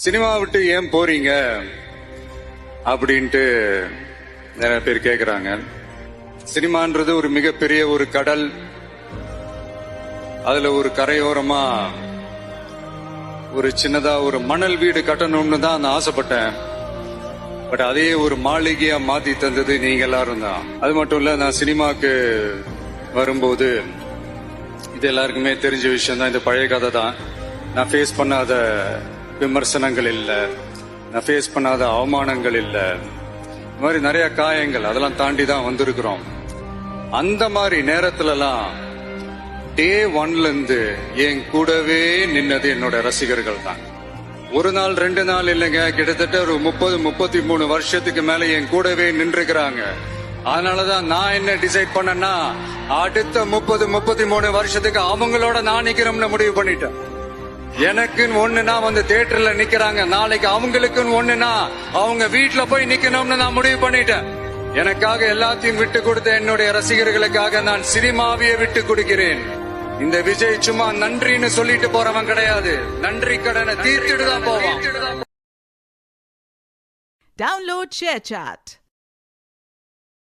Cinema விட்டு ஏன் போறீங்க அப்படின்ட்டு நிறைய பேர் கேக்குறாங்க. சினிமான்றது ஒரு மிகப்பெரிய ஒரு கடல். அதுல ஒரு கரையோரமா ஒரு சின்னதா ஒரு மணல் வீடு கட்டணும்னு தான் நான் ஆசைப்பட்டேன். பட் அதே ஒரு மாளிகையா மாத்தி தந்தது நீங்க எல்லாரும் தான். அது மட்டும் இல்ல, நான் சினிமாக்கு வரும்போது இது எல்லாருக்குமே தெரிஞ்ச விஷயம் தான். இந்த பழைய கதை தான். நான் ஃபேஸ் பண்ணாத விமர்சனங்கள் இல்ல, நான் ஃபேஸ் பண்ணாத அவமானங்கள் இல்ல, இந்த மாதிரி நிறைய காயங்கள் அதெல்லாம் தாண்டி தான் வந்திருக்கிறோம். அந்த மாதிரி நேரத்துலலாம் டே ஒன்ல இருந்து என் கூடவே நின்னது என்னோட ரசிகர்கள் தான். ஒரு நாள் 2 நாள் இல்லைங்க, கிட்டத்தட்ட ஒரு 30-33 வருஷத்துக்கு மேல என் கூடவே நின்றுக்கிறாங்க. அதனாலதான் நான் என்ன டிசைட் பண்ணேன்னா, அடுத்த 30-33 வருஷத்துக்கு அவங்களோட நான் நிக்கிறோம்னு முடிவு பண்ணிட்டேன். எனக்குன்னு ஒண்ணுனா வந்து தியேட்டர்ல நிக்கிறாங்க, நாளைக்கு அவங்களுக்குன்னு ஒண்ணுனா அவங்க வீட்டுல போய் நிக்கணும்னு நான் முடிவு பண்ணிட்டேன். எனக்காக எல்லாத்தையும் விட்டு கொடுத்த என்னுடைய ரசிகர்களுக்காக நான் சினிமாவையே விட்டு கொடுக்கிறேன். இந்த விஜய் சும்மா நன்றின்னு சொல்லிட்டு போறவன் கிடையாது, நன்றி கடனை தீர்த்துட்டு தான் போவான். Download ShareChat.